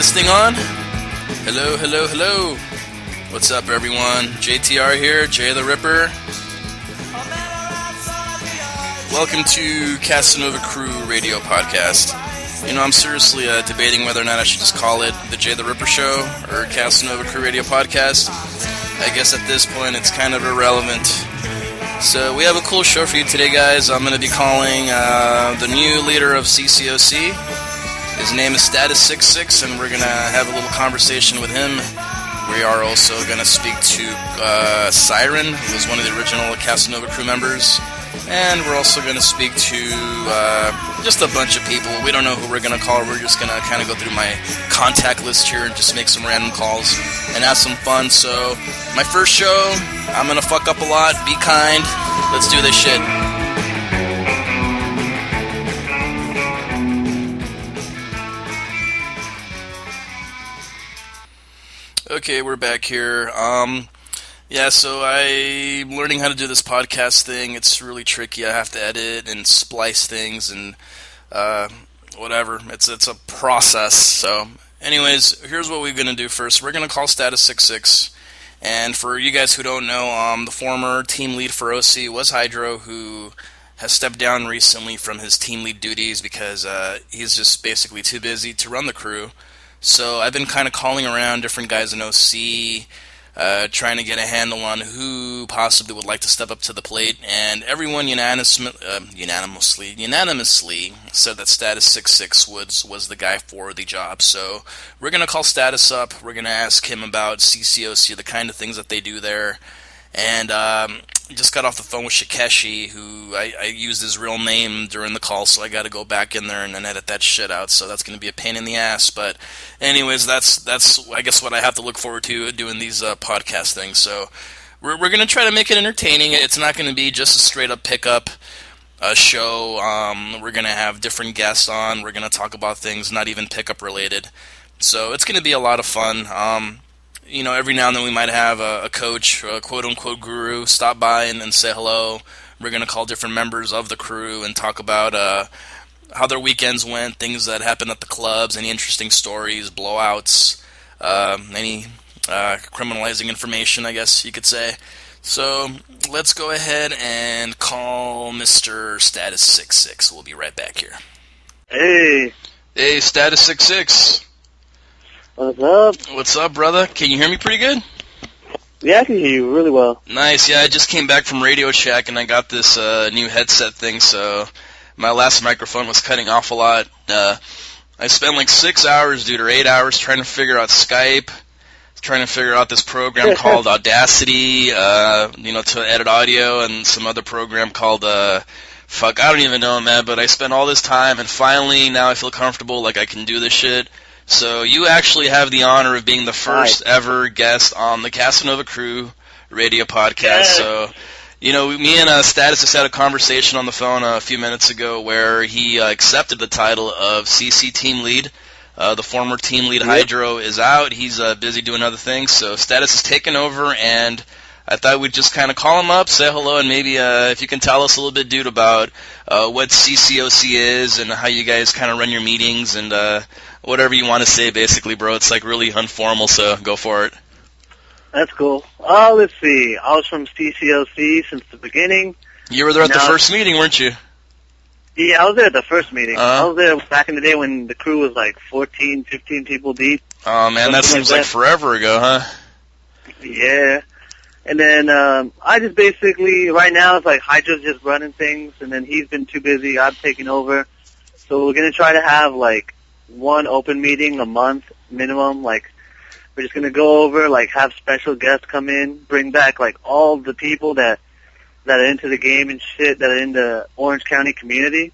this thing on? Hello, hello, hello. What's up, everyone? JTR here, Jay the Ripper. Welcome to Casanova Crew Radio Podcast. You know, I'm seriously debating whether or not I should just call it the Jay the Ripper Show or Casanova Crew Radio Podcast. I guess at this point it's kind of irrelevant. So we have a cool show for you today, guys. I'm going to be calling the new leader of CCOC. His name is Status66, and we're going to have a little conversation with him. We are also going to speak to Siren, who was one of the original Casanova Crew members. And we're also going to speak to just a bunch of people. We don't know who we're going to call. We're just going to kind of go through my contact list here and just make some random calls and have some fun. So, my first show, I'm going to fuck up a lot. Be kind. Let's do this shit. Okay, we're back here. Yeah, so I'm learning how to do this podcast thing. It's really tricky. I have to edit and splice things and whatever. It's a process. So, anyways, here's what we're going to do first. We're going to call Status66. And for you guys who don't know, the former team lead for OC was Hydro, who has stepped down recently from his team lead duties because he's just basically too busy to run the crew. So I've been kind of calling around different guys in OC, trying to get a handle on who possibly would like to step up to the plate, and everyone unanimously said that Status66 was the guy for the job. So we're going to call Status up. We're going to ask him about CCOC, the kind of things that they do there, and just got off the phone with Shikeshi, who I used his real name during the call, so I got to go back in there and edit that shit out, so that's going to be a pain in the ass. But anyways, that's I guess what I have to look forward to doing these podcast things. So we're going to try to make it entertaining. It's not going to be just a straight-up pickup show. We're going to have different guests on. We're going to talk about things not even pickup related. So it's going to be a lot of fun. You know, every now and then we might have a coach, a quote-unquote guru, stop by and say hello. We're going to call different members of the crew and talk about how their weekends went, things that happened at the clubs, any interesting stories, blowouts, any criminalizing information, I guess you could say. So let's go ahead and call Mr. Status66. We'll be right back here. Hey. Hey, Status66. What's up? What's up, brother? Can you hear me pretty good? Yeah, I can hear you really well. Nice. Yeah, I just came back from Radio Shack, and I got this new headset thing, so my last microphone was cutting off a lot. I spent like 6 hours, dude, or 8 hours trying to figure out Skype, trying to figure out this program called Audacity, to edit audio, and some other program called, I don't even know, man, but I spent all this time, and finally, now I feel comfortable, like I can do this shit. So you actually have the honor of being the first ever guest on the Casanova Crew Radio Podcast. Yeah. So, me and Status just had a conversation on the phone a few minutes ago where he accepted the title of CC Team Lead. The former Team Lead Hydro is out. He's busy doing other things. So Status is taking over, and I thought we'd just kind of call him up, say hello, and maybe if you can tell us a little bit, dude, about what CCOC is and how you guys kind of run your meetings and whatever you want to say, basically, bro. It's like really informal, so go for it. That's cool. Let's see. I was from CCOC since the beginning. You were there at the first meeting, weren't you? Yeah, I was there at the first meeting. I was there back in the day when the crew was like 14, 15 people deep. Oh, man, that seems like forever ago, huh? Yeah. And then I just basically, right now, it's like Hydra's just running things, and then he's been too busy. I'm taking over. So we're going to try to have, like, one open meeting a month minimum. Like, we're just going to go over, like, have special guests come in, bring back, like, all the people that are into the game and shit, that are in the Orange County community.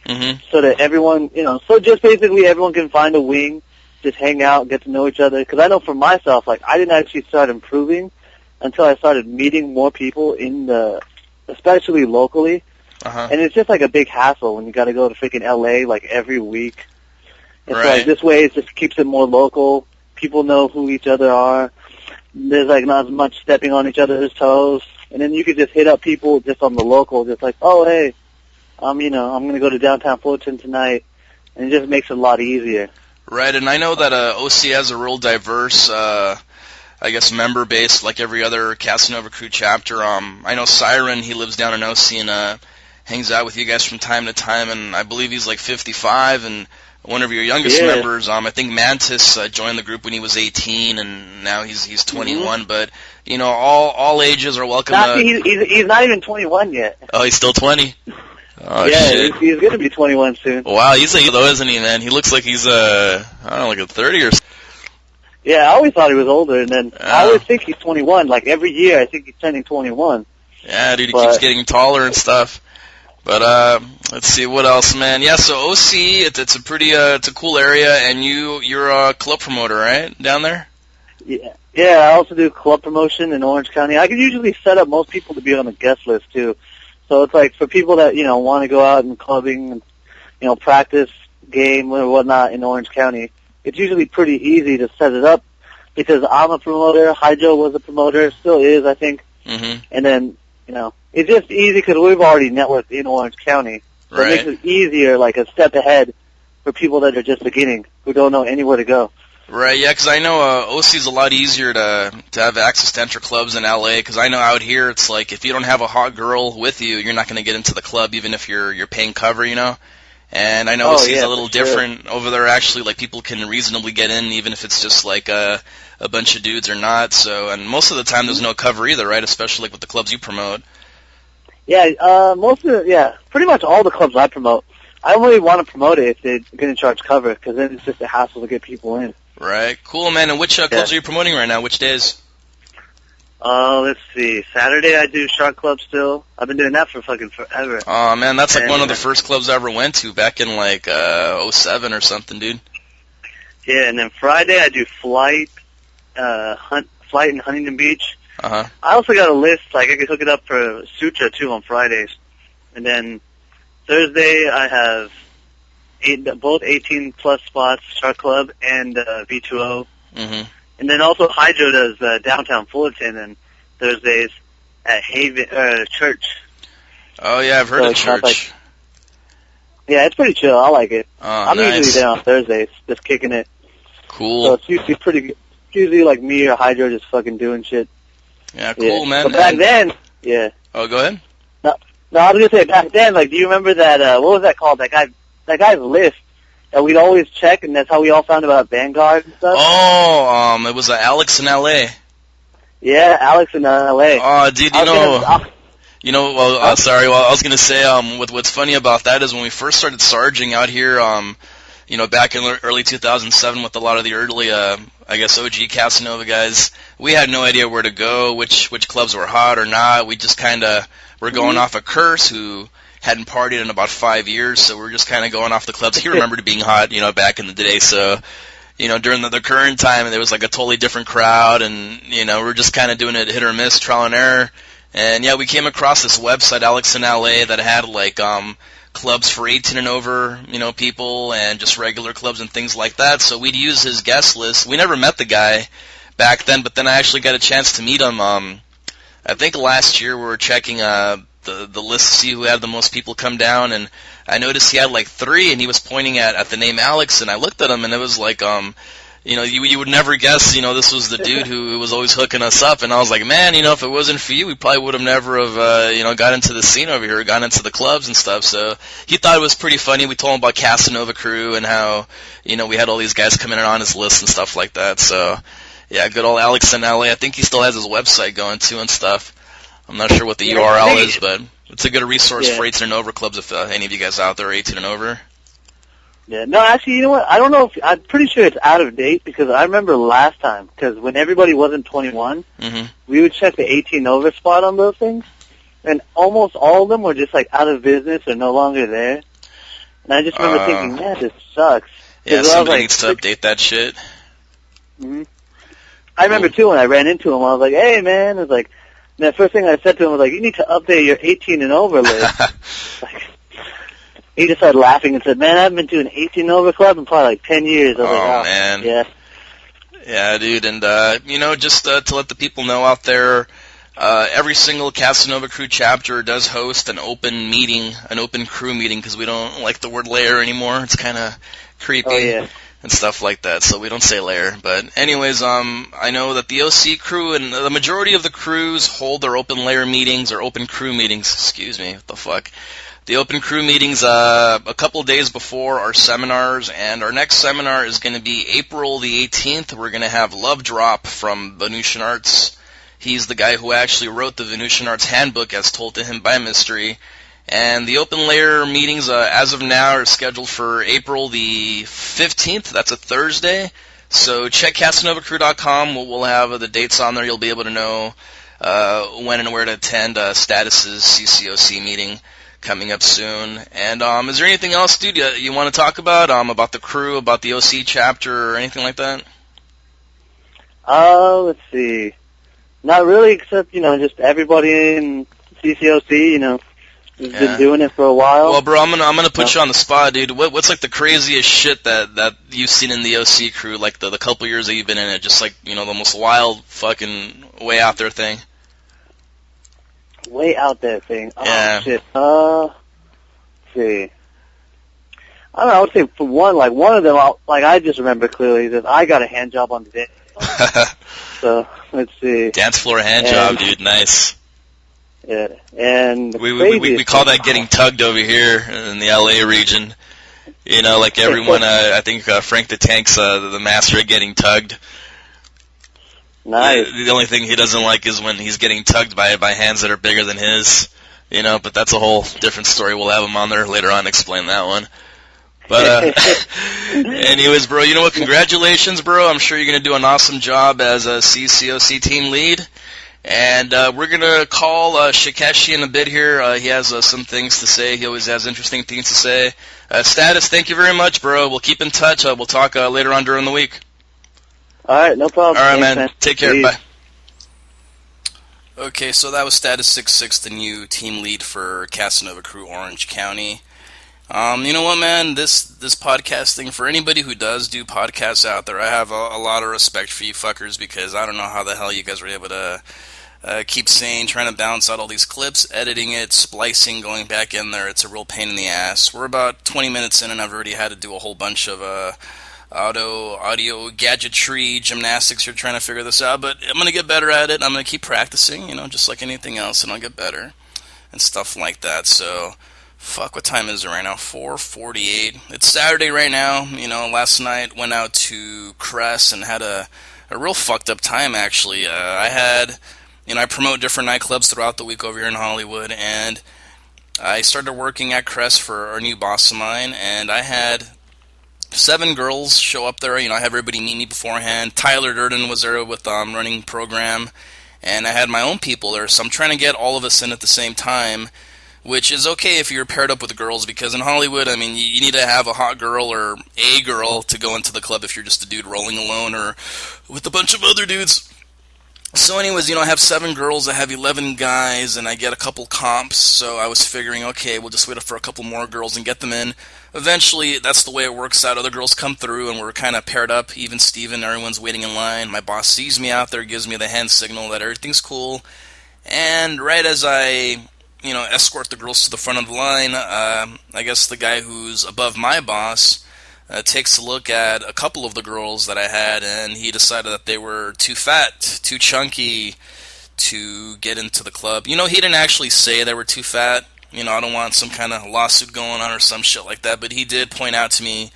Mm-hmm. So that everyone, so just basically everyone can find a wing, just hang out, get to know each other. Because I know for myself, like, I didn't actually start improving until I started meeting more people especially locally. Uh-huh. And it's just like a big hassle when you got to go to freaking LA like every week. And right. So like this way it just keeps it more local. People know who each other are. There's like not as much stepping on each other's toes. And then you could just hit up people just on the local, just like, oh hey, I'm going to go to downtown Fullerton tonight, and it just makes it a lot easier. Right, and I know that OC has a real diverse, I guess, member base, like every other Casanova Crew chapter. I know Siren, he lives down in OC and hangs out with you guys from time to time, and I believe he's like 55, and one of your youngest members, I think Mantis, joined the group when he was 18, and now he's 21, but, you know, all ages are welcome. He's not even 21 yet. Oh, he's still 20? Oh, yeah, shit. He's going to be 21 soon. Wow, he's a though, isn't he, man? He looks like he's, I don't know, like a 30 or something. Yeah, I always thought he was older, and then I always think he's 21. Like, every year I think he's turning 21. Yeah, dude, he keeps getting taller and stuff. But, let's see, what else, man? Yeah, so OC, it's a pretty, it's a cool area, and you're a club promoter, right, down there? Yeah, I also do club promotion in Orange County. I can usually set up most people to be on the guest list, too. So it's like, for people that, you know, want to go out and clubbing and, you know, practice game or whatnot in Orange County, it's usually pretty easy to set it up because I'm a promoter, Hydro was a promoter, still is, I think. Mm-hmm. And then, you know, it's just easy because we've already networked in Orange County. So it makes it easier, like a step ahead for people that are just beginning, who don't know anywhere to go. Right, yeah, because I know OC's a lot easier to have access to enter clubs in LA, because I know out here it's like if you don't have a hot girl with you, you're not going to get into the club even if you're paying cover, you know? And I know OC's a little different over there, actually, like people can reasonably get in even if it's just like a bunch of dudes or not, so, and most of the time there's no cover either, right, especially like with the clubs you promote. Yeah, pretty much all the clubs I promote. I don't really want to promote it if they're going to charge cover, because then it's just a hassle to get people in. Right, cool, man. And which clubs are you promoting right now? Which days? Let's see. Saturday I do Shark Club still. I've been doing that for fucking forever. Oh, man, that's like one of the first clubs I ever went to back in like 07 or something, dude. Yeah, and then Friday I do Flight in Huntington Beach. Uh-huh. I also got a list, like I could hook it up for Sutra too on Fridays. And then Thursday I have both 18-plus spots, Shark Club and V2O. Mm-hmm. And then also Hydro does downtown Fullerton and Thursdays at Church. Oh, yeah, I've heard of Church. Yeah, it's pretty chill. I like it. Oh, I'm usually there on Thursdays, just kicking it. Cool. So it's usually pretty good. It's usually like me or Hydro just fucking doing shit. Yeah, cool, man. But back then, Oh, go ahead. No, I was going to say, back then, like, do you remember that, what was that called? That guy's list that we'd always check, and that's how we all found about Vanguard and stuff? Oh, it was Alex in L.A. Yeah, Alex in L.A. Oh, dude, sorry, I was going to say, what's funny about that is when we first started sarging out here, back in early 2007 with a lot of the early, I guess, OG Casanova guys, we had no idea where to go, which clubs were hot or not. We just kind of were going off of Kurse, who hadn't partied in about 5 years, so we're just kind of going off the clubs he remembered being hot, back in the day. So, during the current time, there was like a totally different crowd, and, we're just kind of doing it hit or miss, trial and error. And, yeah, we came across this website, Alex in LA, that had, like, clubs for 18 and over, people, and just regular clubs and things like that. So we'd use his guest list. We never met the guy back then, but then I actually got a chance to meet him. I think last year we were checking the list to see who had the most people come down, and I noticed he had like 3, and he was pointing at the name Alex, and I looked at him, and it was like, you would never guess, this was the dude who was always hooking us up, and I was like, man, if it wasn't for you, we probably would have never have, got into the scene over here, got into the clubs and stuff, so he thought it was pretty funny. We told him about Casanova Crew and how, we had all these guys coming in on his list and stuff like that, so, yeah, good old Alex in LA. I think he still has his website going, too, and stuff. I'm not sure what the URL is, but it's a good resource for 18 and over clubs if any of you guys out there are 18 and over. Yeah, no, actually, you know what? I don't know I'm pretty sure it's out of date because I remember last time, because when everybody wasn't 21, we would check the 18 over spot on those things, and almost all of them were just like out of business or no longer there. And I just remember thinking, man, this sucks. Yeah, somebody needs to update that shit. Mm-hmm. I remember too when I ran into him, I was like, hey man, it's like, and the first thing I said to him was like, you need to update your 18 and over list. He just started laughing and said, man, I haven't been to an 18 over club in probably like 10 years. I was like, man. Yeah. Yeah, dude, and, just to let the people know out there, every single Casanova Crew chapter does host an open meeting, an open crew meeting, because we don't like the word layer anymore. It's kind of creepy. Oh, yeah. and stuff like that, so we don't say lair. But anyways, I know that the OC crew and the majority of the crews hold their open lair meetings or open crew meetings. Excuse me, what the fuck? The open crew meetings a couple days before our seminars, and our next seminar is going to be April the 18th. We're going to have Love Drop from Venusian Arts. He's the guy who actually wrote the Venusian Arts Handbook as told to him by Mystery. And the open layer meetings, as of now, are scheduled for April the 15th. That's a Thursday. So check CasanovaCrew.com. We'll have the dates on there. You'll be able to know when and where to attend Status's CCOC meeting coming up soon. And is there anything else, dude, you want to talk about the crew, about the OC chapter, or anything like that? Let's see. Not really, except, just everybody in CCOC, has been doing it for a while. Well, bro, I'm gonna put you on the spot, dude. What's like the craziest shit that you've seen in the OC crew, like the couple years that you've been in it, just like, the most wild fucking way out there thing? Way out there thing. Yeah. Oh, shit. Let's see. I don't know, I would say for one of them, I just remember clearly that I got a hand job on the day. So, let's see. Dance floor hand job, dude. Nice. Yeah, and we call that getting tugged over here in the LA region. Like everyone, I think Frank the Tank's the master of getting tugged. Nice. The only thing he doesn't like is when he's getting tugged by hands that are bigger than his. But that's a whole different story. We'll have him on there later on to explain that one. But anyways, bro, you know what? Congratulations, bro. I'm sure you're gonna do an awesome job as a CCOC team lead. And we're going to call Shikeshi in a bit here. He has some things to say. He always has interesting things to say. Status, thank you very much, bro. We'll keep in touch. We'll talk later on during the week. All right, no problem. All right, Thanks, man. Take care. Peace. Bye. Okay, so that was Status 66, the new team lead for Casanova Crew, Orange County. You know what, man? This podcasting, for anybody who does do podcasts out there, I have a lot of respect for you fuckers, because I don't know how the hell you guys were able to keep sane, trying to balance out all these clips, editing it, splicing, going back in there. It's a real pain in the ass. We're about 20 minutes in, and I've already had to do a whole bunch of audio gadgetry gymnastics here trying to figure this out, but I'm going to get better at it. I'm going to keep practicing, just like anything else, and I'll get better and stuff like that. So, fuck, what time is it right now? 4:48. It's Saturday right now. Last night went out to Kurse and had a real fucked up time, actually. I promote different nightclubs throughout the week over here in Hollywood, and I started working at Kurse for our new boss of mine, and I had 7 girls show up there. I had everybody meet me beforehand. Tyler Durden was there with running program, and I had my own people there, so I'm trying to get all of us in at the same time, which is okay if you're paired up with girls, because in Hollywood, you need to have a hot girl or a girl to go into the club if you're just a dude rolling alone or with a bunch of other dudes. So anyways, I have 7 girls, I have 11 guys, and I get a couple comps, so I was figuring, okay, we'll just wait for a couple more girls and get them in. Eventually, that's the way it works out. Other girls come through, and we're kind of paired up, even Steven, everyone's waiting in line. My boss sees me out there, gives me the hand signal that everything's cool, and right as I escort the girls to the front of the line, I guess the guy who's above my boss takes a look at a couple of the girls that I had, and he decided that they were too fat, too chunky to get into the club. He didn't actually say they were too fat. I don't want some kind of lawsuit going on or some shit like that, but he did point out to me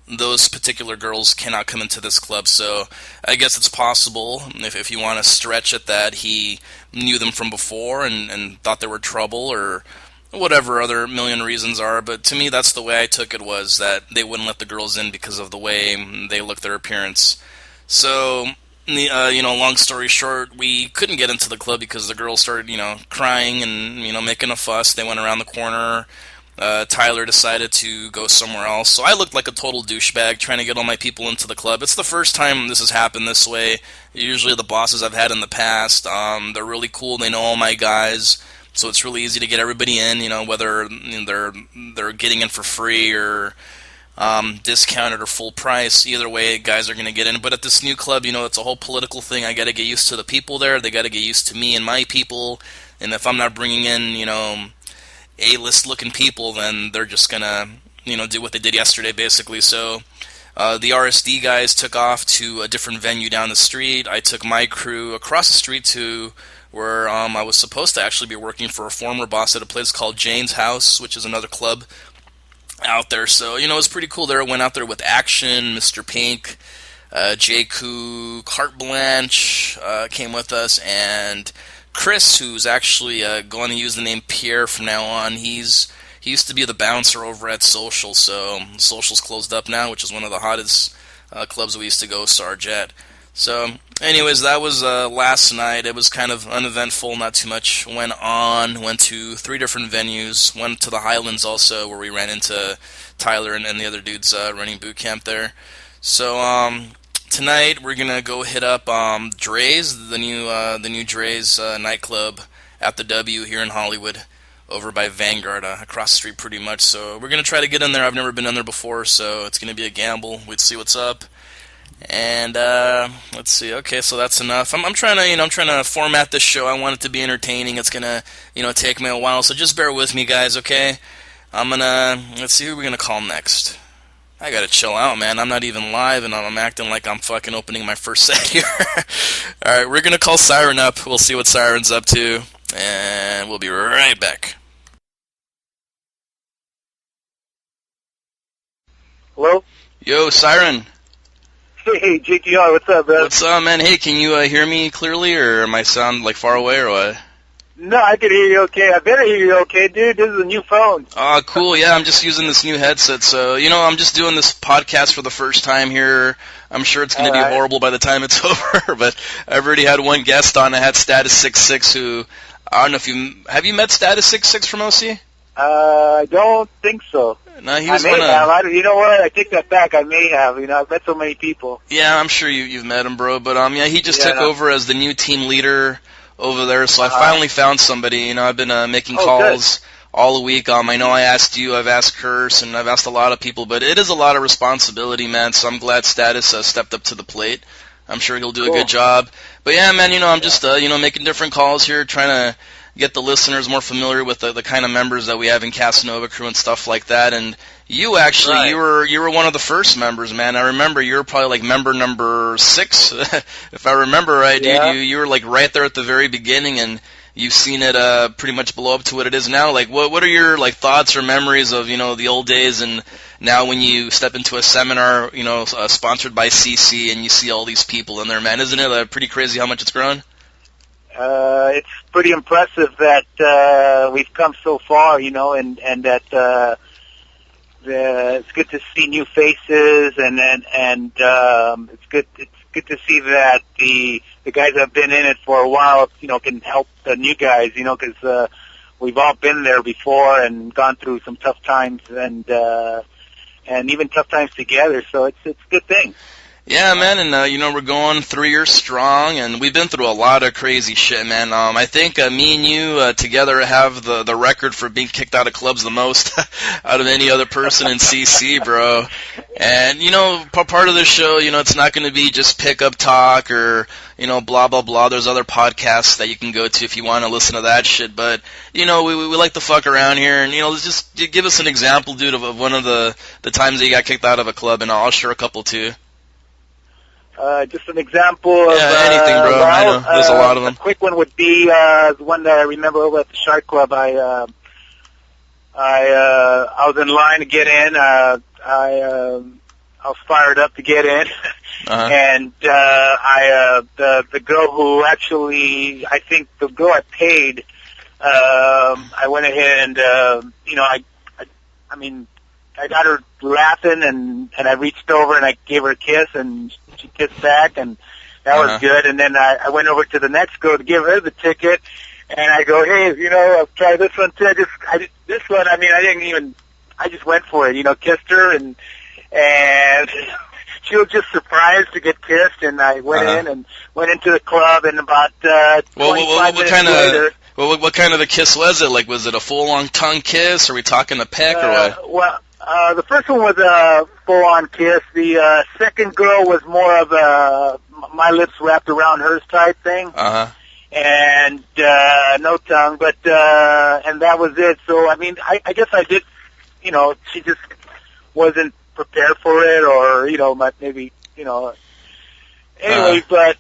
those particular girls cannot come into this club, so I guess it's possible, if you want to stretch it, that he knew them from before and thought they were trouble, or whatever other million reasons are. But to me, that's the way I took it, was that they wouldn't let the girls in because of the way they look, their appearance. So, long story short, we couldn't get into the club because the girls started, crying and, making a fuss. They went around the corner. Tyler decided to go somewhere else. So I looked like a total douchebag trying to get all my people into the club. It's the first time this has happened this way. Usually the bosses I've had in the past, they're really cool. They know all my guys. So it's really easy to get everybody in, whether they're getting in for free or discounted or full price. Either way, guys are going to get in. But at this new club, it's a whole political thing. I got to get used to the people there. They got to get used to me and my people. And if I'm not bringing in, A-list looking people, then they're just going to, do what they did yesterday, basically. So The RSD guys took off to a different venue down the street. I took my crew across the street to where I was supposed to actually be working for a former boss at a place called Jane's House, which is another club out there. So, it was pretty cool there. I went out there with Action, Mr. Pink, J.Ku, Carte Blanche came with us, and Chris, who's actually going to use the name Pierre from now on. He used to be the bouncer over at Social, so Social's closed up now, which is one of the hottest clubs we used to go, Sarge at. So, anyways, that was last night. It was kind of uneventful, not too much went on. Went to 3 different venues. Went to the Highlands also, where we ran into Tyler and the other dudes running boot camp there. So, tonight we're gonna go hit up Dre's, the new Dre's nightclub at the W here in Hollywood, over by Vanguard, across the street pretty much. So we're gonna try to get in there. I've never been in there before, so it's gonna be a gamble. We'll see what's up. And let's see. Okay, so that's enough. I'm trying to format this show. I want it to be entertaining. It's gonna take me a while, so just bear with me, guys. Okay. Let's see who we're gonna call next. I gotta chill out, man. I'm not even live, and I'm acting like I'm fucking opening my first set here. Alright, we're gonna call Siren up. We'll see what Siren's up to, and we'll be right back. Hello? Yo, Siren. Hey, JTR, what's up, man? What's up, man? Hey, can you hear me clearly, or am I sound like far away, or what? No, I can hear you okay. I better hear you okay, dude. This is a new phone. Oh, cool. Yeah, I'm just using this new headset, so, I'm just doing this podcast for the first time here. I'm sure it's going to be horrible by the time it's over, but I've already had one guest on. I had Status 66, who, I don't know if have you met Status 66 from OC? I don't think so. No, he was I may have. You know what? I take that back. I may have. I've met so many people. Yeah, I'm sure you've met him, bro. But yeah, he just took over as the new team leader over there. So I finally found somebody. I've been making calls all the week. I know I asked you, I've asked Kurse, and I've asked a lot of people. But it is a lot of responsibility, man. So I'm glad Status stepped up to the plate. I'm sure he'll do a good job. But yeah, man, I'm just making different calls here, trying to get the listeners more familiar with the kind of members that we have in Casanova crew and stuff like that. And you actually, you were one of the first members, man. I remember you were probably like member number 6, if I remember right, dude. You were like right there at the very beginning, and you've seen it pretty much blow up to what it is now. Like, what are your like thoughts or memories of the old days, and now when you step into a seminar, sponsored by CC, and you see all these people in there, man? Isn't it pretty crazy how much it's grown? It's pretty impressive that we've come so far, and that it's good to see new faces, and it's good to see that the guys that have been in it for a while, can help the new guys, because we've all been there before and gone through some tough times and even tough times together. So it's a good thing. Yeah, man, and we're going 3 years strong, and we've been through a lot of crazy shit, man. I think me and you together have the record for being kicked out of clubs the most out of any other person in CC, bro. And part of the show, it's not going to be just pickup talk or blah blah blah. There's other podcasts that you can go to if you want to listen to that shit. But we like to fuck around here, and just give us an example, dude, of one of the times that you got kicked out of a club, and I'll share a couple too. Just an example of anything, bro. I know there's a lot of them. A quick one would be the one that I remember over at the Shark Club. I was in line to get in. I was fired up to get in, and the girl who actually, I think the girl I paid, I went ahead and I got her laughing, and I reached over and I gave her a kiss, and she kissed back, and that was good. And then I went over to the next girl to give her the ticket, and I go, hey, I've tried this one too. This one, I just went for it, kissed her, and she was just surprised to get kissed, and I went in and went into the club, and about 25 minutes later. What kind of a kiss was it? Like, was it a full-on tongue kiss? Are we talking a peck or what? Well, the first one was a full-on kiss. The second girl was more of a my lips wrapped around hers type thing. And no tongue, but and that was it. So I guess I did. She just wasn't prepared for it, or maybe Anyway, but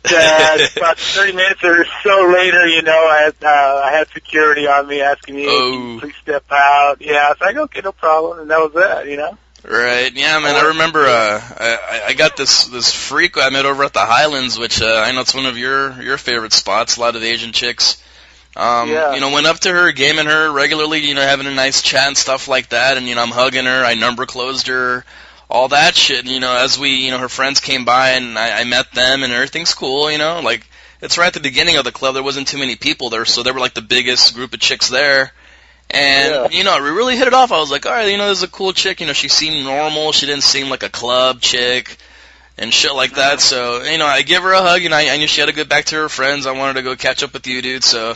about 30 minutes or so later, I had security on me asking me, "Can you please step out?" Yeah, I was like, "Okay, no problem," and that was that. Right. Yeah, man. I remember I got this freak I met over at the Highlands, which I know it's one of your favorite spots. A lot of Asian chicks. Went up to her, gaming her regularly, having a nice chat and stuff like that, and I'm hugging her, I number closed her, all that shit. And, as we, her friends came by and I met them and everything's cool, like it's right at the beginning of the club. There wasn't too many people there, so they were like the biggest group of chicks there. And, we really hit it off. I was like, all right, this is a cool chick. She seemed normal. She didn't seem like a club chick and shit like that. So, I give her a hug, and I knew she had to go back to her friends. I wanted to go catch up with you, dude. So,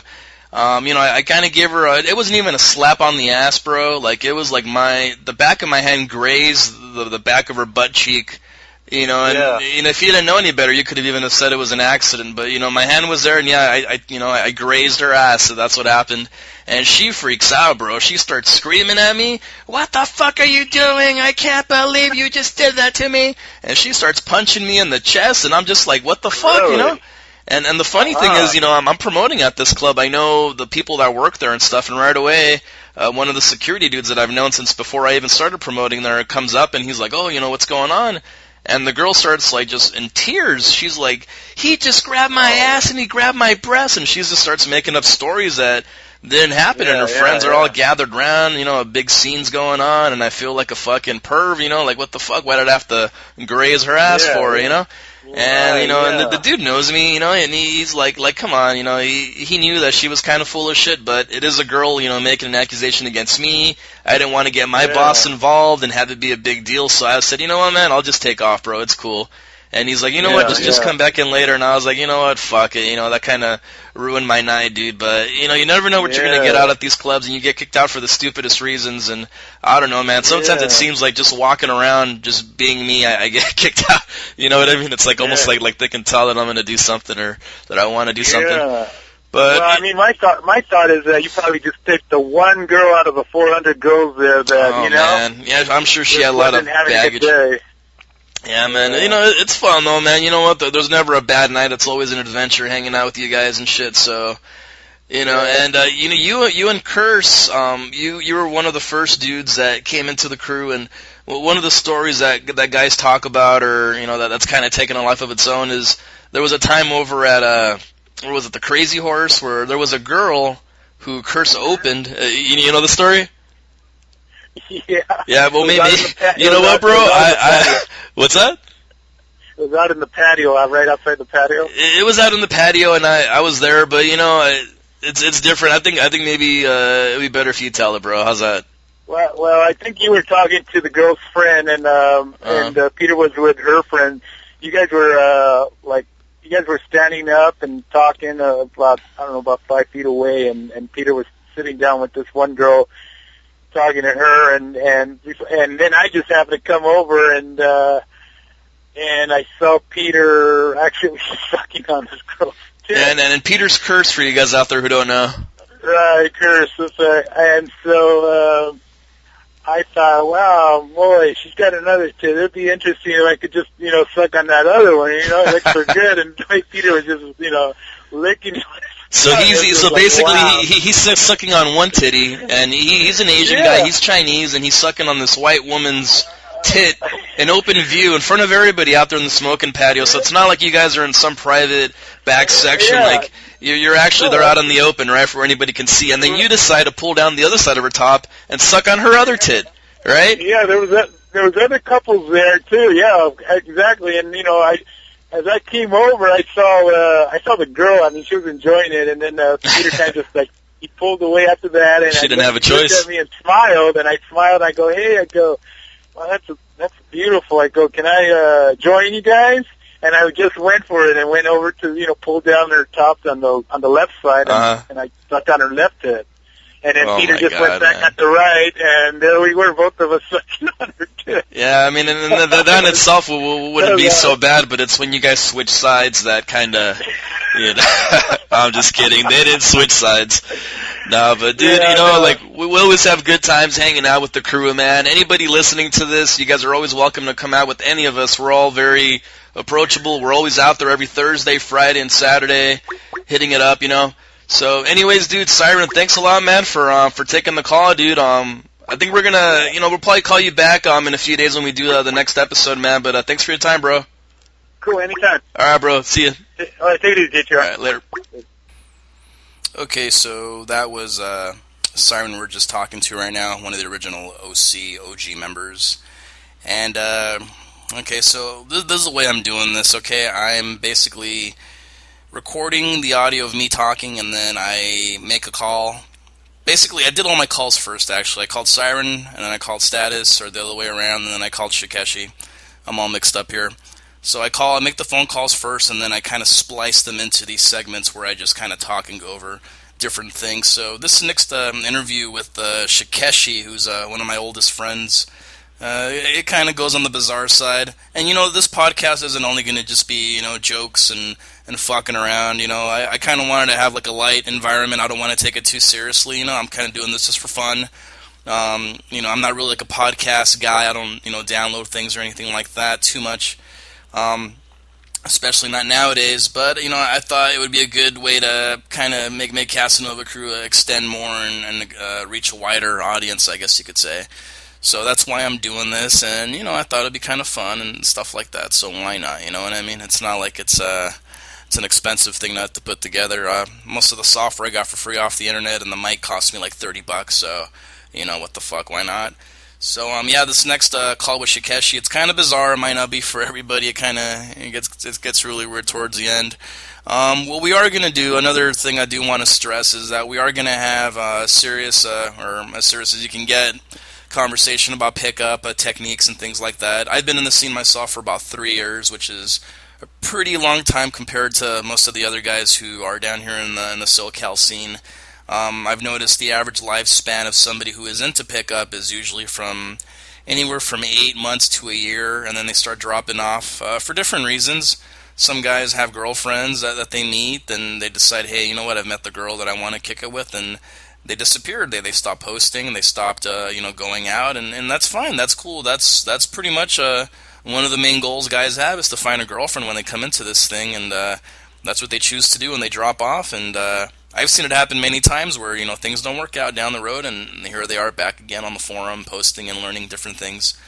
I kind of gave her it wasn't even a slap on the ass, bro. Like, it was like the back of my hand grazed the back of her butt cheek. If you didn't know any better, you could have even said it was an accident. But, my hand was there, and I grazed her ass, so that's what happened. And she freaks out, bro. She starts screaming at me, "What the fuck are you doing? I can't believe you just did that to me." And she starts punching me in the chest, and I'm just like, what the fuck, Really? And the funny thing is, I'm promoting at this club. I know the people that work there and stuff, and right away, one of the security dudes that I've known since before I even started promoting there comes up, and he's like, "Oh, what's going on?" And the girl starts, like, just in tears. She's like, "He just grabbed my ass and he grabbed my breast." And she just starts making up stories that didn't happen. And her friends are all gathered around, a big scene's going on. And I feel like a fucking perv, like, what the fuck? Why did I have to graze her ass for, And, and the dude knows me, and he's like, come on, he knew that she was kind of full of shit, but it is a girl, making an accusation against me. I didn't want to get my boss involved and have it be a big deal, so I said, "You know what, man, I'll just take off, bro, it's cool." And he's like, "You know what, just come back in later." And I was like, "You know what, fuck it, that kind of ruined my night, dude." But, you never know what you're going to get out at these clubs, and you get kicked out for the stupidest reasons, and I don't know, man, sometimes it seems like just walking around, just being me, I get kicked out, you know what I mean? It's like almost like they can tell that I'm going to do something or that I want to do something. But, well, I mean, my thought is that you probably just picked the one girl out of the 400 girls there that, man. Yeah, I'm sure she had a lot of baggage. Yeah, man. It's fun though, man. You know what? There's never a bad night. It's always an adventure hanging out with you guys and shit. So, and you and Kurse, you were one of the first dudes that came into the crew, and one of the stories that guys talk about, or that's kind of taken a life of its own, is there was a time over at or was it the Crazy Horse, where there was a girl who Kurse opened. You know the story? Yeah. Yeah, well, maybe. You know what, bro? What's that? It was out in the patio, right outside the patio. It was out in the patio, and I was there, but it's different. I think maybe it'd be better if you tell it, bro. How's that? Well, I think you were talking to the girl's friend, and Peter was with her friend. You guys were standing up and talking about 5 feet away, and Peter was sitting down with this one girl, talking to her, and then I just happened to come over, and I saw Peter actually sucking on this girl's tit. And Peter's Kurse, for you guys out there who don't know. Right, Kurse. And so I thought, wow, boy, she's got another tit. It'd be interesting if I could just, suck on that other one. It looks so good. And Peter was just, licking. So basically wow. he's sucking on one titty, and he's an Asian guy. He's Chinese, and he's sucking on this white woman's tit in open view in front of everybody out there in the smoking patio. So it's not like you guys are in some private back section. Like you're actually they're out in the open, right, where anybody can see. And then you decide to pull down the other side of her top and suck on her other tit, right? Yeah, there was other couples there too. Yeah, exactly. And as I came over, I saw the girl. I mean, she was enjoying it, and then Peter kind of just he pulled away after that, and she didn't have a choice. Looked at me and smiled, and I smiled. I go, "Hey," I go, "Well, that's beautiful." I go, "Can I join you guys?" And I just went for it and went over to pull down her tops on the left side, and I sucked on her left tit. And then Peter just went back at the right, and there we were, both of us sucking on her tit. Yeah, I mean, and that in itself wouldn't be so bad, but it's when you guys switch sides that kind of, I'm just kidding. They didn't switch sides. No, but dude, like we always have good times hanging out with the crew, man. Anybody listening to this, you guys are always welcome to come out with any of us. We're all very approachable. We're always out there every Thursday, Friday, and Saturday, hitting it up, So, anyways, dude, Siren, thanks a lot, man, for taking the call, dude. I think we're gonna, we'll probably call you back in a few days when we do the next episode, man. But thanks for your time, bro. Cool, anytime. All right, bro. See you. All right, take it easy, All right, later. Okay, so that was Siren we're just talking to right now, one of the original OG members. And, okay, so this is the way I'm doing this, okay? I'm basically recording the audio of me talking, and then I make a call. Basically, I did all my calls first, actually. I called Siren, and then I called Status, or the other way around, and then I called Shikeshi. I'm all mixed up here. So I make the phone calls first, and then I kind of splice them into these segments where I just kind of talk and go over different things. So this next interview with Shikeshi, who's one of my oldest friends, it kind of goes on the bizarre side. And, this podcast isn't only going to just be, jokes and fucking around. I kind of wanted to have like a light environment. I don't want to take it too seriously. I'm kind of doing this just for fun. I'm not really like a podcast guy. I don't, download things or anything like that too much. Especially not nowadays, but, I thought it would be a good way to kind of make Casanova Crew extend more and reach a wider audience, I guess you could say. So that's why I'm doing this, and, I thought it'd be kind of fun and stuff like that, so why not, you know what I mean? It's not like it's an expensive thing not to put together. Most of the software I got for free off the internet, and the mic cost me like $30, so, what the fuck, why not? So, this next call with Shikeshi, it's kind of bizarre. It might not be for everybody. It gets really weird towards the end. What we are going to do, another thing I do want to stress, is that we are going to have a serious, or as serious as you can get, conversation about pickup, techniques, and things like that. I've been in the scene myself for about 3 years, which is a pretty long time compared to most of the other guys who are down here in the SoCal scene. I've noticed the average lifespan of somebody who is into pickup is usually from anywhere from 8 months to a year, and then they start dropping off for different reasons. Some guys have girlfriends that they meet, and they decide, hey, you know what, I've met the girl that I want to kick it with, and they disappeared. They stopped posting, and they stopped going out, and that's fine. That's cool. That's pretty much one of the main goals guys have, is to find a girlfriend when they come into this thing, and that's what they choose to do when they drop off, and I've seen it happen many times where, things don't work out down the road, and here they are back again on the forum, posting and learning different things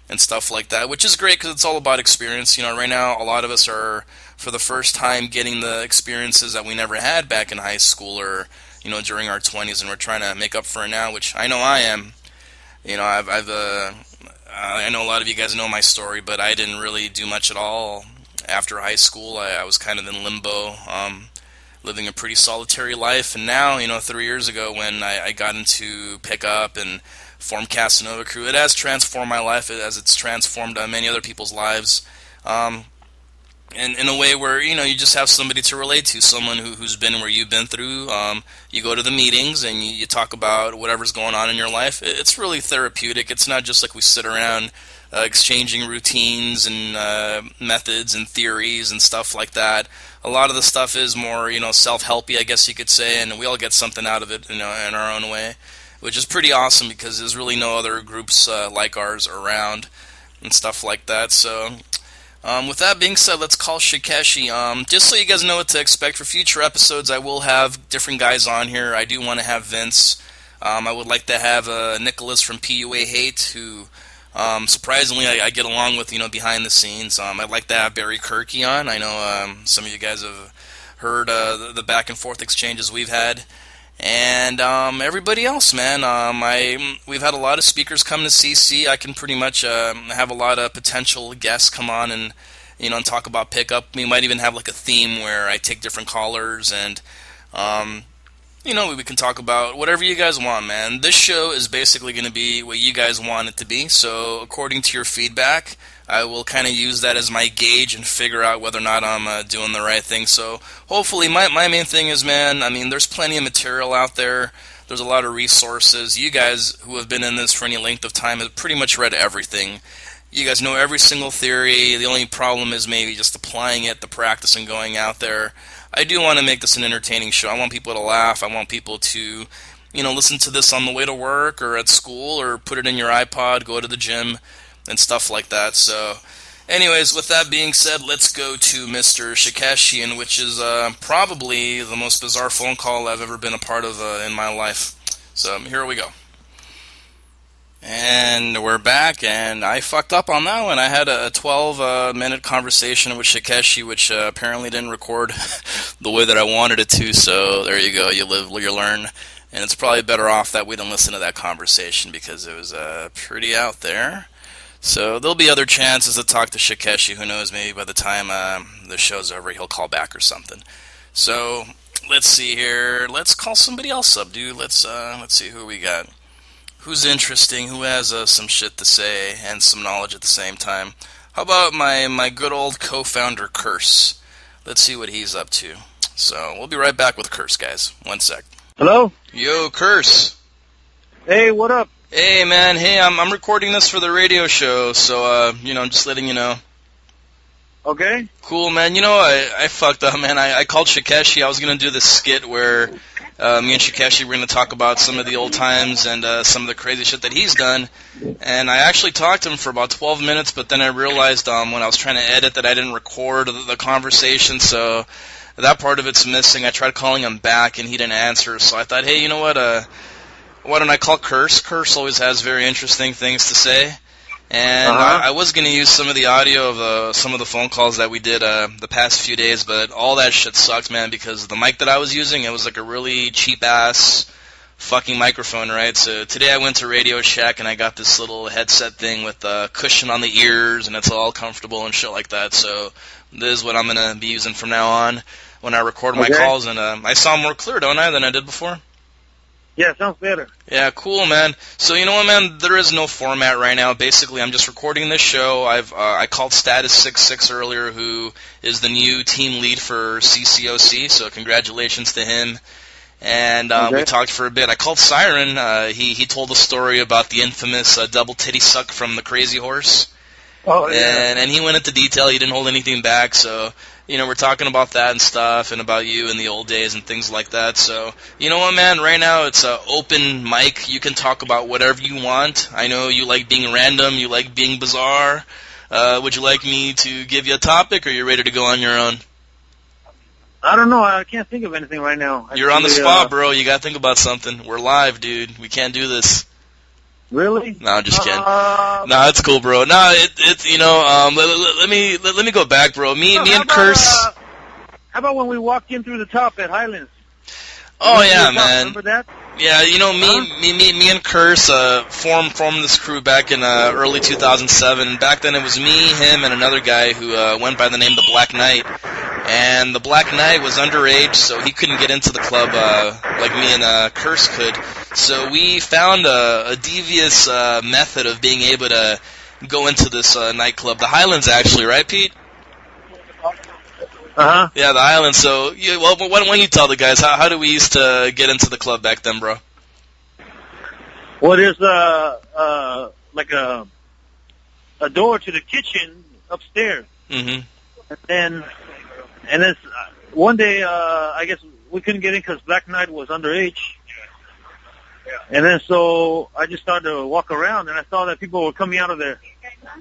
and stuff like that, which is great because it's all about experience. Right now, a lot of us are, for the first time, getting the experiences that we never had back in high school or, during our 20s, and we're trying to make up for it now, which I know I am. I know a lot of you guys know my story, but I didn't really do much at all after high school. I was kind of in limbo, living a pretty solitary life, and now, 3 years ago when I got into pickup and formed Casanova Crew, it has transformed my life as it's transformed many other people's lives, and in a way where, you just have somebody to relate to, someone who's been where you've been through. You go to the meetings and you talk about whatever's going on in your life. It's really therapeutic. It's not just like we sit around exchanging routines and methods and theories and stuff like that. A lot of the stuff is more, self-helpy, I guess you could say, and we all get something out of it, in our own way, which is pretty awesome because there's really no other groups like ours around and stuff like that. So, with that being said, let's call Shikeshi. Just so you guys know what to expect for future episodes, I will have different guys on here. I do want to have Vince. I would like to have Nicholas from PUA Hate, who surprisingly I get along with, behind the scenes. I'd like to have Barry Kirky on. I know some of you guys have heard the back and forth exchanges we've had. And everybody else, man. We've had a lot of speakers come to CC. I can pretty much have a lot of potential guests come on and and talk about pickup. We might even have like a theme where I take different callers and we can talk about whatever you guys want, man. This show is basically going to be what you guys want it to be. So according to your feedback, I will kind of use that as my gauge and figure out whether or not I'm doing the right thing. So hopefully my main thing is, man, there's plenty of material out there. There's a lot of resources. You guys who have been in this for any length of time have pretty much read everything. You guys know every single theory. The only problem is maybe just applying it, the practice, and going out there. I do want to make this an entertaining show. I want people to laugh. I want people to listen to this on the way to work or at school, or put it in your iPod, go to the gym, and stuff like that. So, anyways, with that being said, let's go to Mr. Shikeshian, which is probably the most bizarre phone call I've ever been a part of in my life. So, here we go. And we're back, and I fucked up on that one. I had a 12-minute conversation with Shikeshi, which apparently didn't record the way that I wanted it to, so there you go. You live, you learn. And it's probably better off that we didn't listen to that conversation, because it was pretty out there. So there'll be other chances to talk to Shikeshi. Who knows, maybe by the time the show's over, he'll call back or something. So let's see here. Let's call somebody else up, dude. Let's see who we got. Who's interesting, who has some shit to say and some knowledge at the same time. How about my good old co-founder, Kurse? Let's see what he's up to. So we'll be right back with Kurse, guys. 1 sec. Hello? Yo, Kurse. Hey, what up? Hey, man. Hey, I'm recording this for the radio show, so, I'm just letting you know. Okay. Cool, man. I fucked up, man. I called Shikeshi. I was going to do this skit where me and Shikeshi were going to talk about some of the old times and some of the crazy shit that he's done. And I actually talked to him for about 12 minutes, but then I realized when I was trying to edit that I didn't record the conversation, so that part of it's missing. I tried calling him back, and he didn't answer, so I thought, hey, you know what, why don't I call Kurse? Kurse always has very interesting things to say. And I was going to use some of the audio of some of the phone calls that we did the past few days, but all that shit sucked, man, because the mic that I was using, it was like a really cheap-ass fucking microphone, right? So today I went to Radio Shack, and I got this little headset thing with a cushion on the ears, and it's all comfortable and shit like that. So this is what I'm going to be using from now on when I record my calls, and I sound more clear, don't I, than I did before? Yeah, sounds better. Yeah, cool, man. So you know what, man? There is no format right now. Basically, I'm just recording this show. I called Status 66 earlier, who is the new team lead for CCOC. So congratulations to him. And we talked for a bit. I called Siren. He told a story about the infamous double titty suck from the Crazy Horse. Oh yeah. And he went into detail. He didn't hold anything back. So we're talking about that and stuff, and about you in the old days and things like that. So, you know what, man? Right now it's an open mic. You can talk about whatever you want. I know you like being random. You like being bizarre. Would you like me to give you a topic, or are you ready to go on your own? I don't know. I can't think of anything right now. You're on the spot, bro. You got to think about something. We're live, dude. We can't do this. Really? No, I'm just kidding. No, it's cool, bro. No, let me go back, bro. Me and Kurse. How about when we walked in through the top at Highlands? Oh yeah, man. Remember that? Yeah, me and Kurse formed this crew back in early 2007. Back then it was me, him, and another guy who went by the name the Black Knight. And the Black Knight was underage, so he couldn't get into the club like me and Kurse could. So we found a devious method of being able to go into this nightclub. The Highlands, actually, right, Pete? Uh-huh. Yeah, the Highlands. So, why don't you tell the guys, how do we used to get into the club back then, bro? Well, there's like a door to the kitchen upstairs. Mm-hmm. And then one day, I guess we couldn't get in because Black Knight was underage. And then so I just started to walk around, and I saw that people were coming out of there.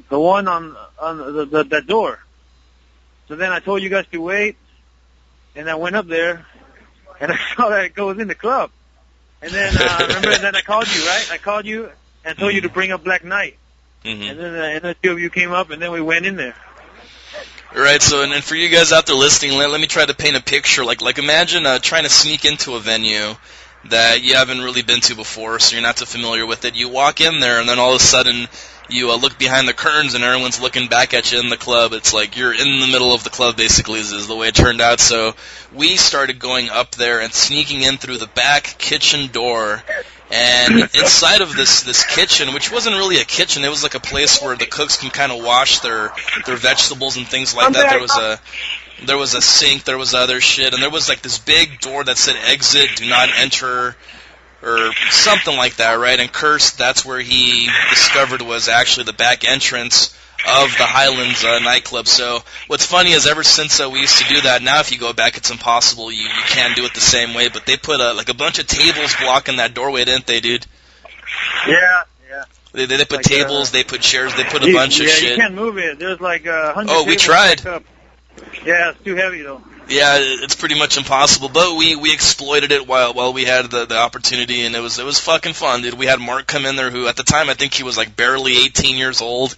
The one on that door. So then I told you guys to wait, and I went up there, and I saw that it goes in the club. And then remember that I called you, right? I called you and told you to bring up Black Knight. Mm-hmm. And then the two of you came up, and then we went in there. Right, so and for you guys out there listening, let me try to paint a picture. Like imagine trying to sneak into a venue that you haven't really been to before, so you're not too familiar with it. You walk in there, and then all of a sudden you look behind the curtains, and everyone's looking back at you in the club. It's like you're in the middle of the club, basically, is the way it turned out. So we started going up there and sneaking in through the back kitchen door. And inside of this kitchen, which wasn't really a kitchen, it was like a place where the cooks can kind of wash their vegetables and things like that. There was a sink, there was other shit, and there was like this big door that said exit, do not enter, or something like that, right? And Kurse, that's where he discovered was actually the back entrance of the Highlands nightclub. So what's funny is ever since we used to do that, now if you go back, it's impossible. You can't do it the same way. But they put like a bunch of tables blocking that doorway, didn't they, dude? Yeah. They put like, tables, they put chairs, they put a bunch of shit. Yeah, you can't move it. There's like 100 Oh, we tried. Yeah, it's too heavy though. Yeah, it's pretty much impossible, but we exploited it while we had the opportunity, and it was fucking fun, dude. We had Mark come in there, who at the time I think he was like barely 18 years old,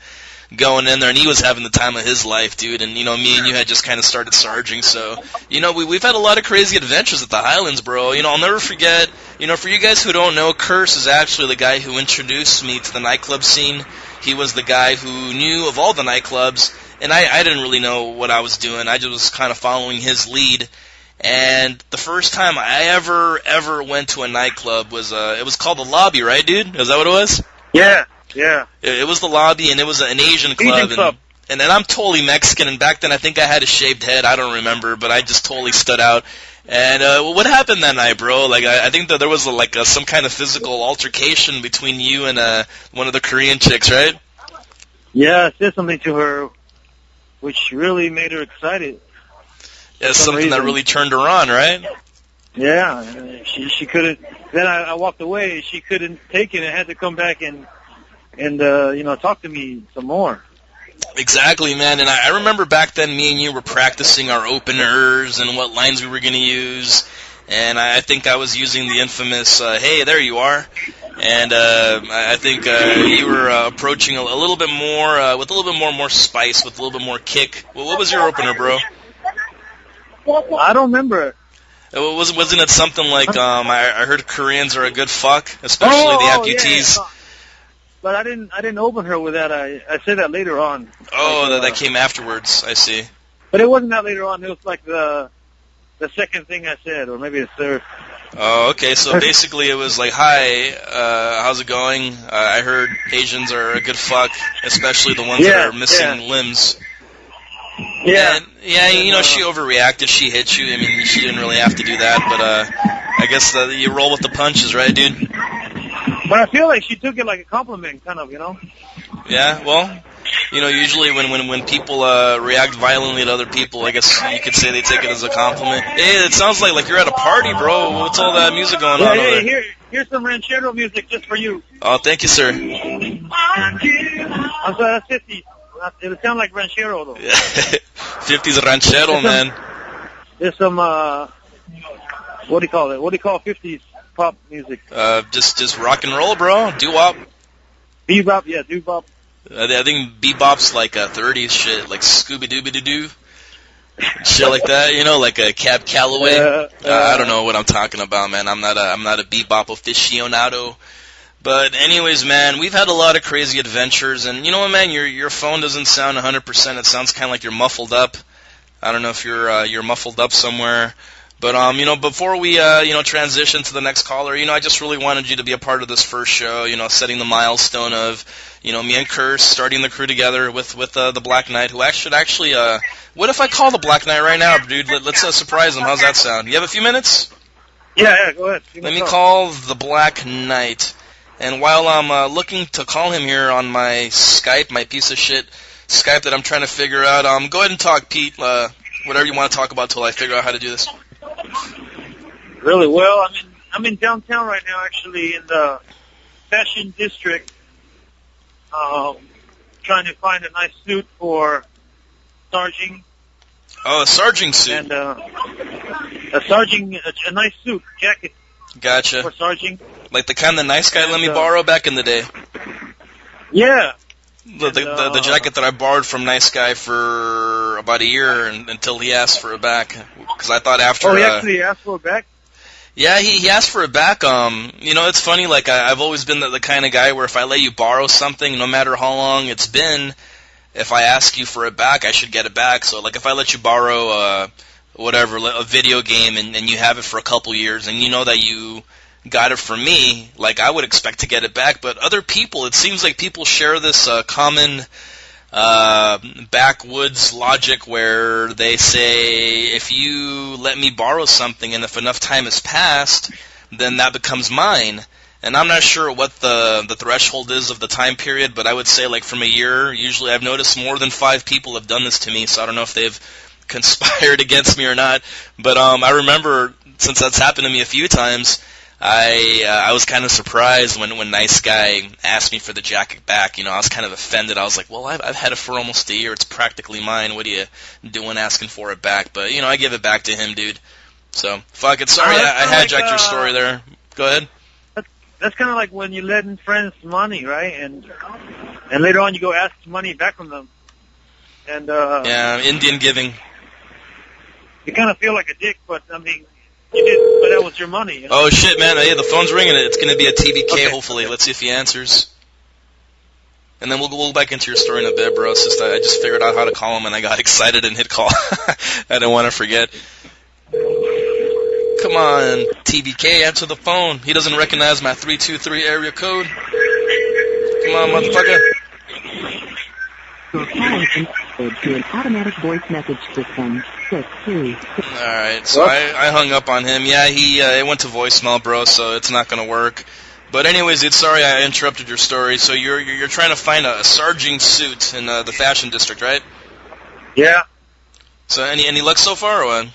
going in there, and he was having the time of his life, dude. And you know, me and you had just kind of started sarging, so you know, we've had a lot of crazy adventures at the Highlands, bro. You know, I'll never forget. You know, for you guys who don't know, Kurse is actually the guy who introduced me to the nightclub scene. He was the guy who knew of all the nightclubs. And I didn't really know what I was doing. I just was kind of following his lead. And the first time I ever went to a nightclub was it was called the Lobby, right, dude? Is that what it was? Yeah. It was the Lobby, and it was an Asian club. And then I'm totally Mexican, and back then I think I had a shaved head. I don't remember, but I just totally stood out. And what happened that night, bro? Like I think that there was some kind of physical altercation between you and one of the Korean chicks, right? Yeah, I said something to her, which really made her excited. Yeah, something that really turned her on, right? Yeah, she couldn't. Then I walked away. She couldn't take it and had to come back and talk to me some more. Exactly, man. And I remember back then, me and you were practicing our openers and what lines we were going to use. And I think I was using the infamous, hey, there you are. And I think you were approaching a little bit more, with a little bit more spice, with a little bit more kick. Well, what was your opener, bro? I don't remember. Wasn't it something like, I heard Koreans are a good fuck, especially the amputees? Yeah. But I didn't open her with that. I said that later on. Oh, that came afterwards. I see. But it wasn't that later on. It was like the second thing I said, or maybe the third. Oh, okay. So basically, it was like, "Hi, how's it going? I heard Asians are a good fuck, especially the ones that are missing limbs." Yeah. And, you know, she overreacted. She hit you. I mean, she didn't really have to do that, but I guess you roll with the punches, right, dude? But I feel like she took it like a compliment, kind of, you know? Yeah, well, you know, usually when people react violently to other people, I guess you could say they take it as a compliment. Hey, it sounds like you're at a party, bro. What's all that music going on over there? Here's some ranchero music just for you. Oh, thank you, sir. I'm sorry, that's 50s. It sounds like ranchero, though. 50s ranchero, man. There's some, what do you call it? What do you call 50s pop music? Just rock and roll, bro. Doo-wop. Bebop, yeah, doo-wop. I think bebop's like 30s shit, like Scooby-Dooby-Doo. Shit like that, you know, like a Cab Calloway. I don't know what I'm talking about, man. I'm not a bebop aficionado. But anyways, man, we've had a lot of crazy adventures, and you know what, man? Your phone doesn't sound 100%. It sounds kind of like you're muffled up. I don't know if you're muffled up somewhere. But you know, before we transition to the next caller, you know, I just really wanted you to be a part of this first show. You know, setting the milestone of, you know, me and Kurse starting the crew together with the Black Knight, who actually what if I call the Black Knight right now, dude? Let's surprise him. How's that sound? You have a few minutes? Yeah, go ahead. Let me call the Black Knight. And while I'm looking to call him here on my Skype, my piece of shit Skype that I'm trying to figure out, go ahead and talk, Pete. Whatever you want to talk about till I figure out how to do this. Really? Well, I'm in downtown right now, actually, in the Fashion District, trying to find a nice suit for sarging. Oh, a sarging suit. And a nice suit, jacket. Gotcha. For sarging. Like the kind the nice guy let me borrow back in the day. Yeah. The jacket that I borrowed from Nice Guy for about a year until he asked for it back. Because I thought after... Oh, he actually asked for it back? Yeah, he asked for it back. You know, it's funny, like, I've always been the kind of guy where if I let you borrow something, no matter how long it's been, if I ask you for it back, I should get it back. So, like, if I let you borrow, a video game, and you have it for a couple years, and you know that you got it from me, like, I would expect to get it back. But other people, it seems like people share this common backwoods logic where they say, if you let me borrow something and if enough time has passed, then that becomes mine. And I'm not sure what the threshold is of the time period, but I would say like from a year, usually I've noticed more than 5 people have done this to me, so I don't know if they've conspired against me or not. But I remember, since that's happened to me a few times, I was kind of surprised when Nice Guy asked me for the jacket back. I was kind of offended. I was like, well, I've had it for almost a year. It's practically mine. What are you doing asking for it back? But, I give it back to him, dude. So, fuck it. Sorry, I hijacked your story there. Go ahead. That's kind of like when you lend friends money, right? And later on you go ask money back from them. And yeah, Indian giving. You kind of feel like a dick, but I mean, you did, but that was your money. Oh shit, man! Hey, the phone's ringing. It's gonna be a TBK, okay. Hopefully. Let's see if he answers. And then we'll go back into your story in a bit, bro. It's just I just figured out how to call him, and I got excited and hit call. I didn't want to forget. Come on, TBK, answer the phone. He doesn't recognize my 323 area code. Come on, motherfucker. Your call is connected to an automatic voice message system. 6-2. Alright, so I hung up on him. Yeah, it went to voicemail, bro, so it's not gonna work. But anyways, dude, sorry I interrupted your story. So you're trying to find a sergeant suit in the fashion district, right? Yeah. So any luck so far, or what?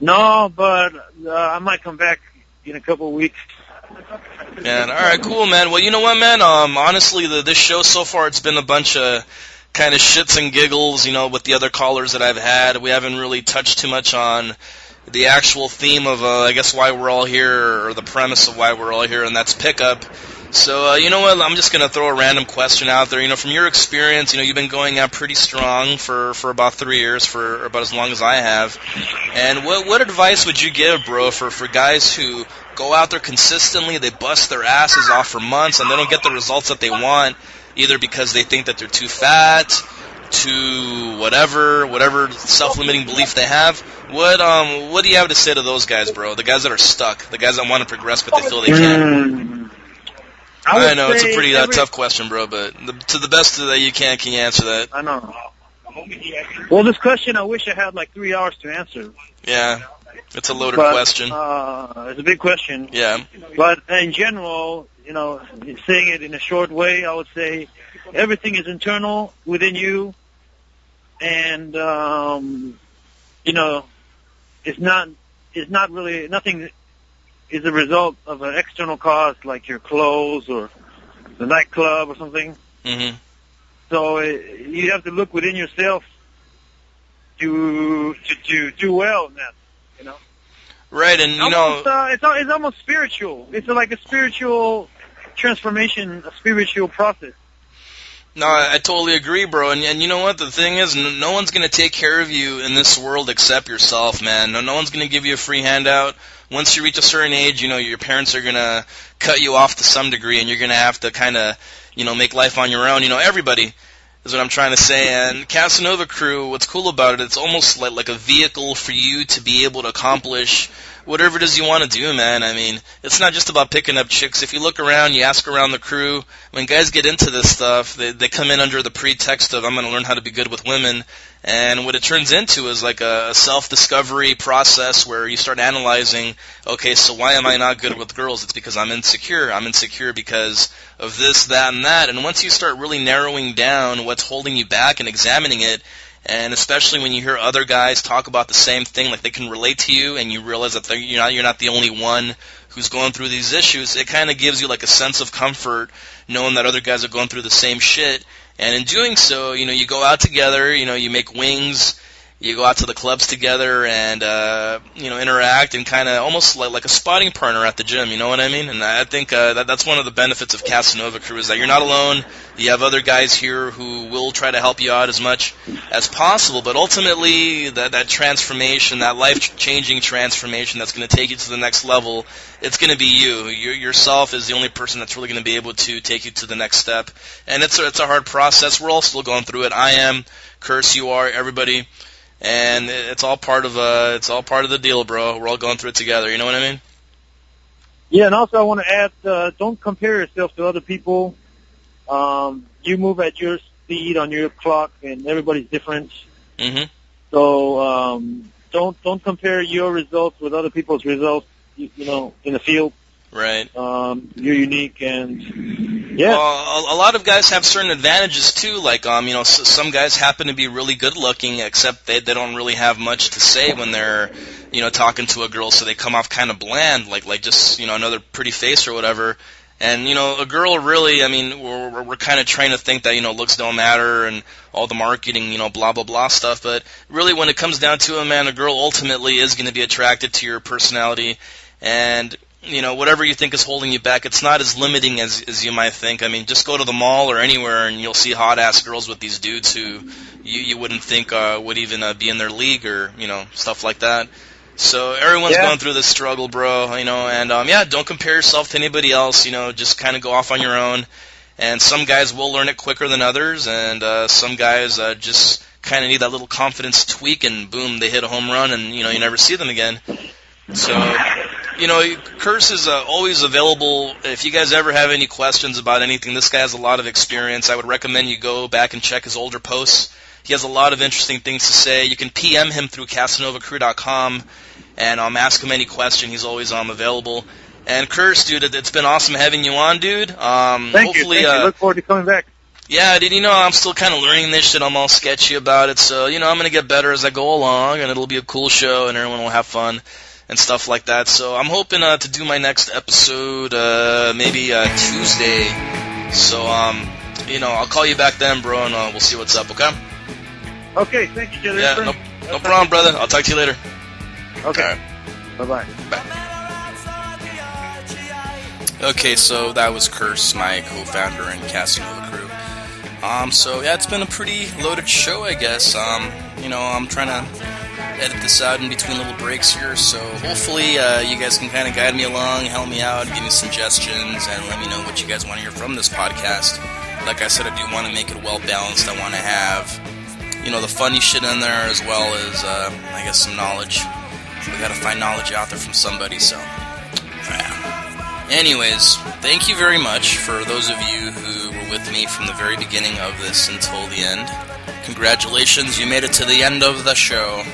No, but I might come back in a couple of weeks. Man, all right, cool, man. Well, you know what, man? Honestly, this show so far, it's been a bunch of kind of shits and giggles, with the other callers that I've had. We haven't really touched too much on the actual theme of, I guess, why we're all here, or the premise of why we're all here, and that's pickup. So, you know what? I'm just going to throw a random question out there. From your experience, you've been going out pretty strong for about 3 years, for about as long as I have. And what advice would you give, bro, for guys who go out there consistently, they bust their asses off for months, and they don't get the results that they want, either because they think that they're too fat, too whatever self-limiting belief they have? What do you have to say to those guys, bro? The guys that are stuck, the guys that want to progress but they feel they can't. I know, it's a pretty tough question, bro, but to the best that you can you answer that? I know. Well, this question, I wish I had like 3 hours to answer. Yeah, it's a loaded question. It's a big question. Yeah. But in general, saying it in a short way, I would say everything is internal within you, and it's not really nothing. Is a result of an external cause like your clothes or the nightclub or something. Mm-hmm. So you have to look within yourself to do well in that, Right, and it's almost spiritual. It's like a spiritual transformation, a spiritual process. No, I totally agree, bro. And you know what? The thing is, no one's going to take care of you in this world except yourself, man. No one's going to give you a free handout. Once you reach a certain age, your parents are going to cut you off to some degree, and you're going to have to kind of, make life on your own. Everybody is what I'm trying to say. And Casanova Crew, what's cool about it, it's almost like a vehicle for you to be able to accomplish whatever it is you want to do, man. I mean, it's not just about picking up chicks. If you look around, you ask around the crew, when guys get into this stuff, they come in under the pretext of, I'm going to learn how to be good with women. And what it turns into is like a self-discovery process where you start analyzing, okay, so why am I not good with girls? It's because I'm insecure. I'm insecure because of this, that, and that. And once you start really narrowing down what's holding you back and examining it, and especially when you hear other guys talk about the same thing, like they can relate to you, and you realize that you're not the only one who's going through these issues, it kind of gives you like a sense of comfort knowing that other guys are going through the same shit. And in doing so, you go out together, you make wings, you go out to the clubs together and, interact and kind of almost like a spotting partner at the gym, you know what I mean? And I think that's one of the benefits of Casanova Crew is that you're not alone. You have other guys here who will try to help you out as much as possible, but ultimately that transformation, that life-changing transformation that's going to take you to the next level, it's going to be you. Yourself is the only person that's really going to be able to take you to the next step. And it's a hard process. We're all still going through it. I am, Kurse, you are, everybody. And it's all part of the deal, bro. We're all going through it together. You know what I mean? Yeah, and also I want to add, don't compare yourself to other people. You move at your speed on your clock, and everybody's different. Mm-hmm. So don't compare your results with other people's results. In the field. Right. You're unique, and yeah. Well, a lot of guys have certain advantages too. Like, some guys happen to be really good looking, except they don't really have much to say when they're, talking to a girl, so they come off kind of bland, like just another pretty face or whatever. And a girl really, we're kind of trained to think that looks don't matter and all the marketing, blah blah blah stuff. But really, when it comes down to it, man, a girl ultimately is going to be attracted to your personality, and whatever you think is holding you back, it's not as limiting as you might think. I mean, just go to the mall or anywhere, and you'll see hot-ass girls with these dudes who you wouldn't think would even be in their league or, stuff like that. So everyone's going through this struggle, bro, and, don't compare yourself to anybody else, just kind of go off on your own. And some guys will learn it quicker than others, and some guys just kind of need that little confidence tweak, and boom, they hit a home run, and, you never see them again. So... Kurse is always available. If you guys ever have any questions about anything, this guy has a lot of experience. I would recommend you go back and check his older posts. He has a lot of interesting things to say. You can PM him through CasanovaCrew.com and ask him any question. He's always available. And Kurse, dude, it's been awesome having you on, dude. Thank you. Look forward to coming back. Yeah, dude, I'm still kind of learning this shit. I'm all sketchy about it. So, I'm going to get better as I go along, and it'll be a cool show, and everyone will have fun. And stuff like that. So I'm hoping to do my next episode maybe Tuesday. So I'll call you back then, bro, and we'll see what's up. Okay? Okay, thank you, Jennifer. Yeah, no problem, brother. I'll talk to you later. Okay. Bye-bye. Bye. Okay, so that was Kurse, my co-founder in Casanova Crew. So yeah, it's been a pretty loaded show, I guess. I'm trying to edit this out in between little breaks here, so hopefully you guys can kind of guide me along, help me out, give me suggestions, and let me know what you guys want to hear from this podcast. Like I said, I do want to make it well-balanced. I want to have, the funny shit in there as well as, I guess, some knowledge. We got to find knowledge out there from somebody, so... yeah. Anyways, thank you very much for those of you who were with me from the very beginning of this until the end. Congratulations, you made it to the end of the show.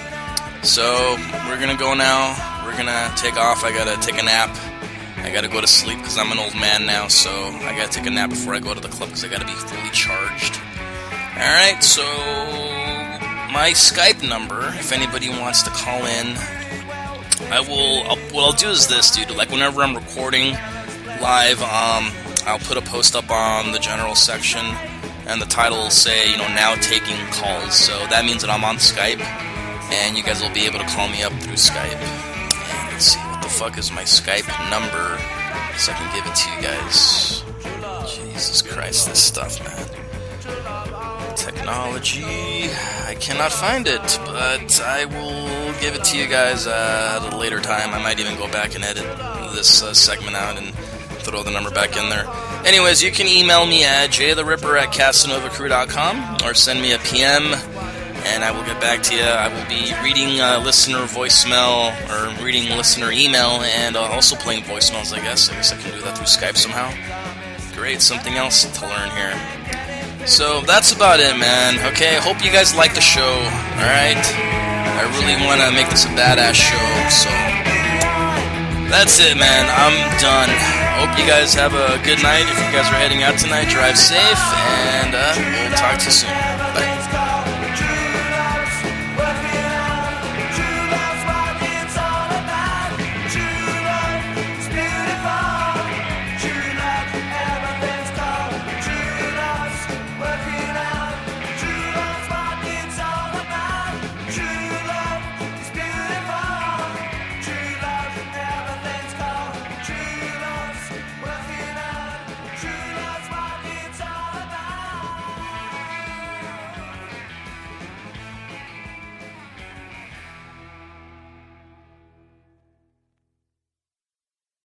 So, we're gonna go now. We're gonna take off. I gotta take a nap. I gotta go to sleep because I'm an old man now, so I gotta take a nap before I go to the club because I gotta be fully charged. Alright, so my Skype number, if anybody wants to call in, what I'll do is this, dude. Like, whenever I'm recording live, I'll put a post up on the general section, and the title will say, now taking calls. So that means that I'm on Skype. And you guys will be able to call me up through Skype. And let's see, what the fuck is my Skype number? So I can give it to you guys. Jesus Christ, this stuff, man. Technology. I cannot find it, but I will give it to you guys at a later time. I might even go back and edit this segment out and throw the number back in there. Anyways, you can email me at jtheripper@casanovacrew.com or send me a PM. And I will get back to you. I will be reading listener voicemail, or reading listener email, and also playing voicemails, I guess. I guess I can do that through Skype somehow. Great, something else to learn here. So, that's about it, man. Okay, I hope you guys like the show, alright? I really want to make this a badass show, so... that's it, man. I'm done. Hope you guys have a good night. If you guys are heading out tonight, drive safe, and we'll talk to you soon. Bye.